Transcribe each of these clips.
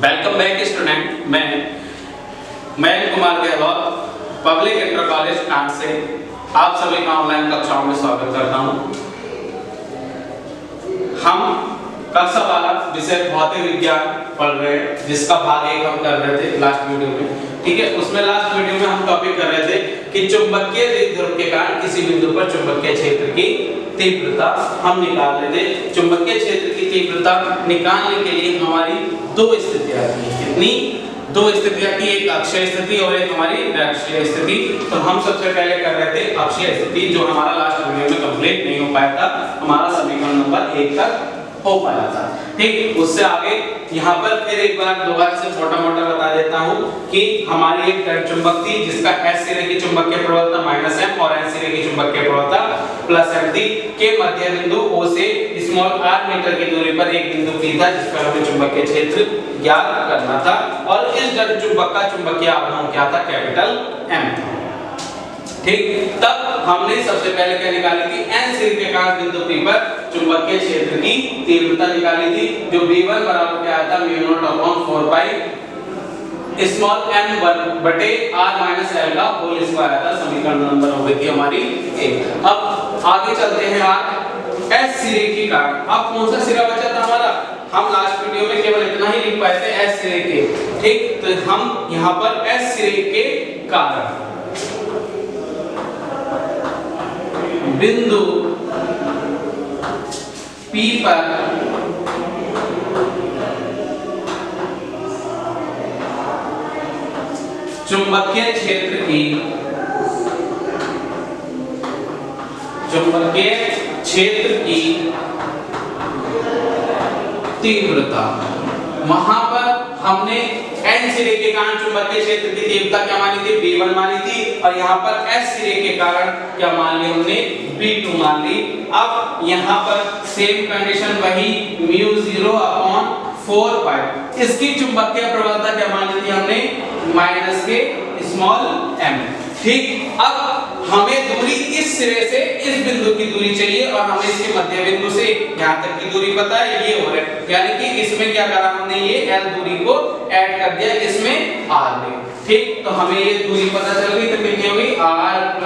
Welcome back student. मैं Mayank Kumar Gahlot public inter college कांड से आप सभी का ऑनलाइन कक्षाओं में स्वागत करता हूं। हम कक्षा 12 विषय भौतिक विज्ञान पढ़ रहे हैं, जिसका भाग 1 हम कर रहे थे लास्ट वीडियो में। ठीक है, उसमें लास्ट वीडियो में हम टॉपिक कर रहे थे कि चुंबकीय द्विध्रुव के कारण किसी बिंदु पर चुंबकीय क्षेत्र की तीव्रता हम निकाल रहे थे। चुंबकीय क्षेत्र की तीव्रता निकालने के लिए हमारी दो स्थितियां थी। कितनी? दो स्थितियां थी, एक अक्षीय स्थिति और एक हमारी निरक्षीय स्थिति। तो हम सबसे पहले कर रहे थे अक्षीय स्थिति, जो हमारा लास्ट वीडियो में कंप्लीट नहीं हो पाया था। हमारा समीकरण नंबर 1 तक हो पाया था। ठीक, उससे आगे यहाँ पर फिर एक बार दोबारा से मोटा-मोटा बता देता हूँ कि हमारी एक चुंबक थी जिसका S सिरे की चुंबकीय प्रवणता -m और N सिरे की चुंबकीय प्रवणता +m थी। के मध्य बिंदु O से स्मॉल r मीटर की दूरी पर एक बिंदु P था, जिस पर हमें चुंबकीय क्षेत्र ज्ञात करना था, और इस जड़ चुंबक का चुंबकीय आघूर्ण क्या था? कैपिटल M था। ठीक, तब हमने सबसे पहले क्या निकाली थी? N सिरे के कारण बिंदु P पर चुंबकीय क्षेत्र की तीव्रता निकाली थी, जो V1 बराबर क्या आया था? μ0/4 पाई स्मॉल m बटे r माइनस l का होल स्क्वायर आया था। समीकरण नंबर हो गई थी हमारी 1। अब आगे चलते हैं यार S सिरे के कारण। अब कौन सा सिरा बचा था हमारा? हम लास्ट वीडियो में केवल इतना ही लिख पाए थे S सिरे के। ठीक, तो हम यहाँ पर S सिरे के कारण बिंदु P पर चुंबकीय क्षेत्र की तीव्रता, वहां पर हमने N सिरे के कारण चुंबकीय क्षेत्र की तीव्रता क्या मानी थी? V1 मानी थी, और यहाँ पर S सिरे के कारण क्या मान ली हमने? V2 मान ली। अब यहाँ पर सेम कंडीशन वही μ0/4 पाई। इसकी चुंबकीय प्रवणता क्या मान ली थी हमने? माइनस के स्मॉल m। ठीक, अब हमें दूरी इस सिरे से इस बिंदु की दूरी चाहिए, और हमें इसके मध्य बिंदु से यहाँ तक की दूरी पता है, ये हो रहा है। यानी कि इसमें क्या करा हमने? ये l दूरी को ऐड कर दिया इसमें r में। ठीक, तो हमें ये दूरी पता चल गई। तो कितनी हो गई? r +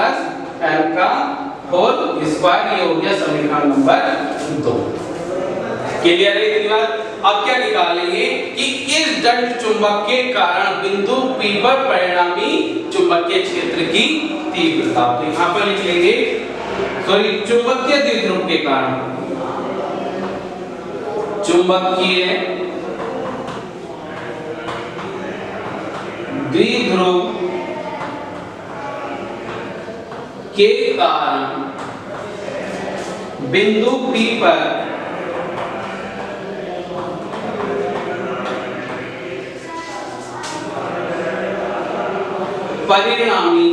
l का होल स्क्वायर। ये हो गया समीकरण नंबर 2। क्लियर है इतनी बात? अब क्या निकालेंगे कि इस दंड चुंबक के कारण बिंदु P पर परिणामी चुंबकीय क्षेत्र की तीव्रता। तो यहाँ पर लिख लेंगे चुंबकीय द्विध्रुव के कारण, चुंबकीय द्विध्रुव के कारण बिंदु P पर परिणामी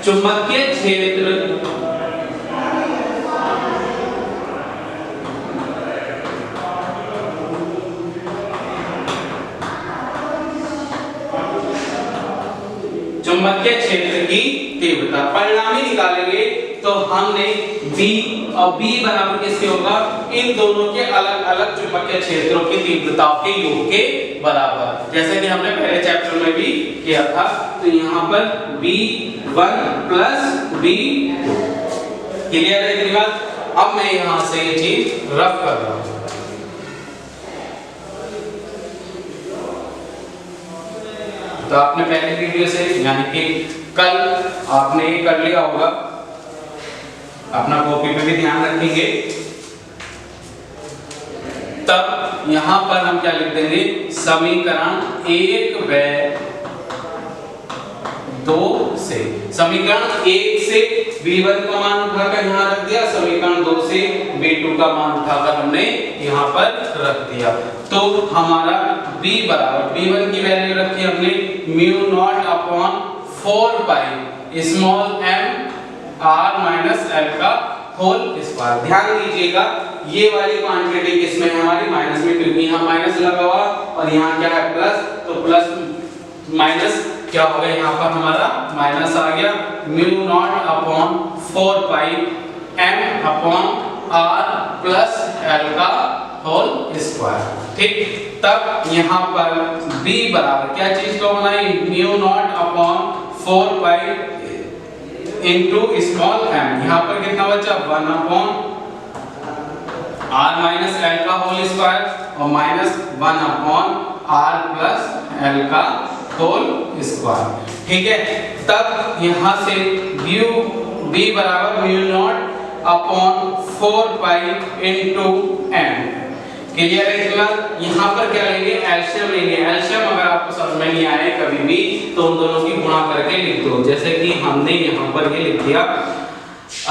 चुंबकीय क्षेत्र की तीव्रता। परिणामी निकालेंगे तो हमने B और B बराबर किसके होगा? इन दोनों के अलग अलग चुंबकीय क्षेत्रों की तीव्रताओं के योग के बराबर, जैसे कि हमने पहले चैप्टर में भी किया था। तो यहाँ पर B1 + B2। क्लियर है इतनी बात? अब मैं यहाँ से ये चीज रफ कर रहा हूँ। तो आपने पहले वीडियो से यानी कि कल आपने ये कर लिया होगा, अपना कॉपी पे भी ध्यान रखेंगे। तब यहां पर हम क्या लिख देंगे? समीकरण 1 व 2 से, समीकरण 1 से V1 का मान उठाकर यहाँ रख दिया, समीकरण 2 से V2 का मान उठाकर हमने यहाँ पर रख दिया। तो हमारा B बराबर V1 की वैल्यू रखी हमने μ0/4 pi small m r minus l का होल स्क्वायर। ध्यान दीजिएगा ये वाली क्वांटिटी किसमें है? हमारी माइनस में, क्योंकि यहाँ माइनस लगा हुआ और यहाँ क्या है? प्लस। तो प्लस माइनस क्या हो गया? यहाँ पर हमारा माइनस आ गया। μ0/4 पाई m upon r plus l का होल स्क्वायर। ठीक, तब यहाँ पर b बराबर क्या चीज को बनाई, म्यू नॉट अपॉन 4 पाई इनटू स्मॉल m। यहाँ पर कितना बचा, 1 अपॉन r माइनस l का होल स्क्वायर और minus 1 upon r plus l का होल स्क्वायर। ठीक है, तब यहाँ से b बराबर म्यू नॉट अपॉन 4 पाई इनटू m। क्लियर है इसके बाद यहाँ पर क्या लेंगे, एलसीएम लेंगे। एलसीएम अगर आपको समझ में नहीं आए कभी भी तो उन दोनों की गुणा करके लिख दो। जैसे कि हमने यहाँ पर ये लिख दिया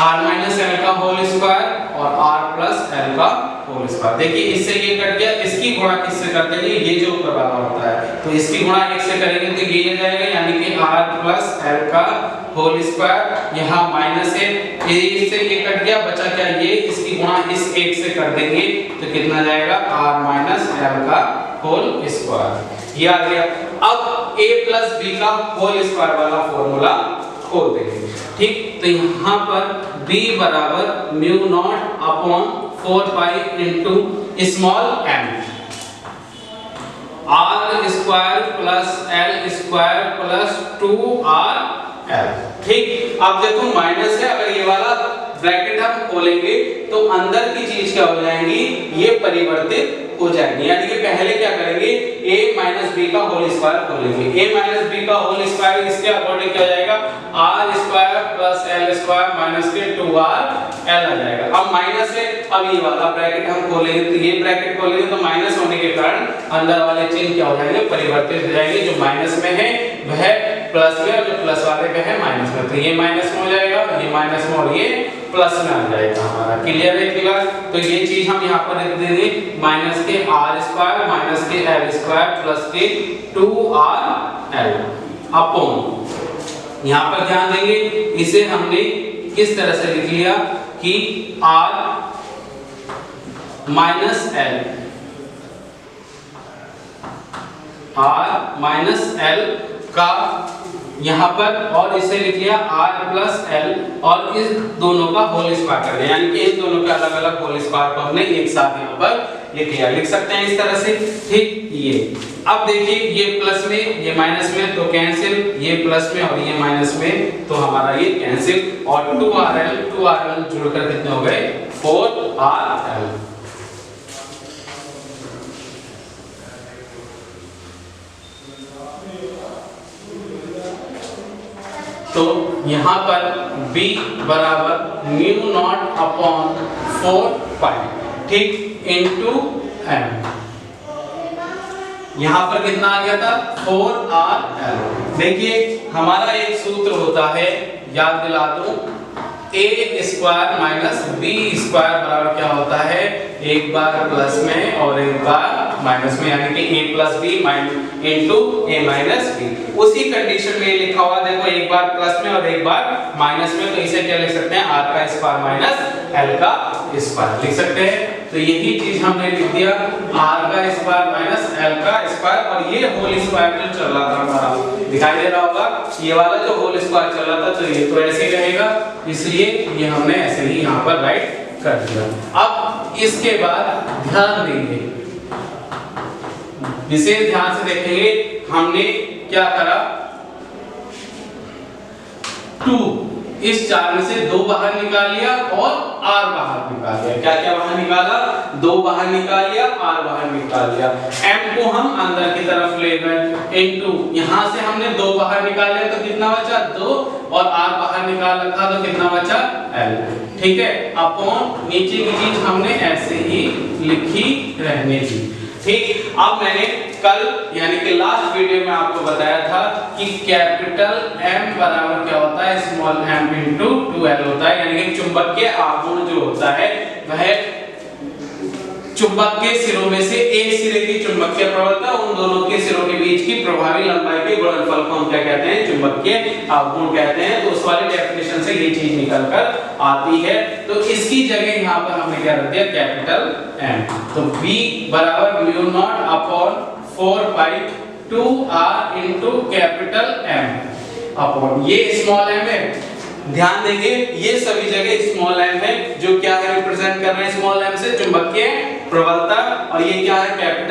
r माइनस l का होल स्क्वायर और r प्लस l का होल स्क्वायर। देखिए इससे ये कट गया, इसकी गुणा किससे कर देंगे, ये जो ऊपर वाला होता है तो इसकी गुणा 1 से करेंगे तो ये आ जाएगा, यानी कि r प्लस l का होल स्क्वायर। यहाँ माइनस है, इससे ये कट गया, बचा क्या ये, इसकी गुणा इस 1 से कर देंगे तो कितना जाएगा, r माइनस l का होल स्क्वायर। ये आ गया। अब a प्लस b का होल स्क्वायर वाला फॉर्मूला खोल देंगे। ठीक, तो यहाँ पर b बराबर म्यू नॉट अपॉन 4 पाई into small m, r square plus l square plus 2rl। ठीक, अब देखो माइनस है, अगर ये वाला ब्रैकेट हम खोलेंगे तो अंदर की चीज क्या हो जाएंगी, ये परिवर्तित हो जाएंगे। यानी कि पहले क्या करेंगे, a माइनस b का होल स्क्वायर खोलेंगे। a माइनस b का होल स्क्वायर इसके अकॉर्डिंग क्या हो जाएगा, r square plus l square minus के 2rl आ जाएगा। अब माइनस है, अब ये वाला ब्रैकेट हम खोलेंगे तो ये ब्रैकेट खोलेंगे तो माइनस होने के कारण अंदर वाले चिन्ह क्या हो जाएंगे, परिवर्तित हो जाएंगे। जो माइनस में है वह प्लस में और जो प्लस वाले में है माइनस में, तो ये माइनस में हो जाएगा, ये माइनस में और ये प्लस में आ जाएगा हमारा। क्लियर है इसके बाद, तो ये चीज हम यहाँ पर लिख देंगे, माइनस के r स्क्वायर माइनस के l स्क्वायर प्लस के 2rl अपॉन, यहाँ पर ध्यान देंगे इसे हमने किस तरह से लिख लिया कि r माइनस l का यहाँ पर, और इसे लिख लिया r प्लस l और इस दोनों का होल स्क्वायर कर दिया, यानी कि इन दोनों के अलग अलग होल स्क्वायर को हमने एक साथ यहाँ पर लिख लिया। लिख सकते हैं इस तरह से। ठीक, ये अब देखिए ये प्लस में ये माइनस में तो कैंसिल, ये प्लस में और ये माइनस में तो हमारा ये कैंसिल, और 2rl जुड़कर कितने हो गए, 4rl। तो यहाँ पर b बराबर म्यू नॉट अपॉन 4 पाई, ठीक, इनटू m। यहाँ पर कितना आ गया था, 4rl। देखिए हमारा एक सूत्र होता है, याद दिला दूं, a square minus b square बराबर क्या होता है, एक बार प्लस में और एक बार माइनस में, यानी कि a plus b into a minus b। उसी कंडीशन में लिखा हुआ देखो, एक बार प्लस में और एक बार माइनस में, तो इसे क्या लिख सकते हैं, r का स्क्वायर माइनस l का स्क्वायर लिख सकते हैं। तो यही चीज हमने लिख दिया, r का स्क्वायर माइनस l का स्क्वायर, और ये होल स्क्वायर जो चल रहा था हमारा, दिखाई दे रहा होगा ये वाला जो होल स्क्वायर चल रहा था, तो ये तो ऐसे ही रहेगा, इसलिए ये हमने ऐसे ही यहाँ पर राइट कर दिया। अब इसके बाद ध्यान देंगे, विशेष ध्यान से देखेंगे, हमने क्या करा, 2 इस 4 में से 2 बाहर निकाल लिया और r बाहर निकाल लिया। क्या क्या बाहर निकाला, 2 बाहर निकाल लिया, r बाहर निकाल लिया। m को हम अंदर की तरफ ले गए इनटू, यहां से हमने 2 बाहर निकाल लिया तो कितना बचा, 2, और r बाहर निकाल रखा तो कितना बचा, l। ठीक है, अपॉन नीचे की चीज हमने ऐसे ही लिखी रहने दी। ठीक, अब मैंने कल यानी कि लास्ट वीडियो में आपको बताया था कि कैपिटल M बराबर क्या होता है, स्मॉल m इनटू 2l होता है, यानी कि चुंबकीय आघूर्ण जो होता है वह चुंबक के सिरों में से एक सिरे की चुंबकीय प्रवणता उन दोनों के सिरों के बीच की प्रभावी लंबाई के गुणनफल को हम क्या कहते हैं, चुंबकीय आघूर्ण कहते हैं। तो उस वाली डेफिनेशन से ये चीज निकल कर आती है, तो इसकी जगह यहाँ पर हमने क्या रख दिया, कैपिटल M। तो V बराबर म्यू नॉट अपॉन 4 पाई 2r into capital M upon, ये स्मॉल m है ध्यान देंगे ये सभी जगह स्मॉल m है, जो क्या है रिप्रेजेंट कर रहे हैं स्मॉल m से चुंबकीय प्रबलता, और ये क्या है कैपिटल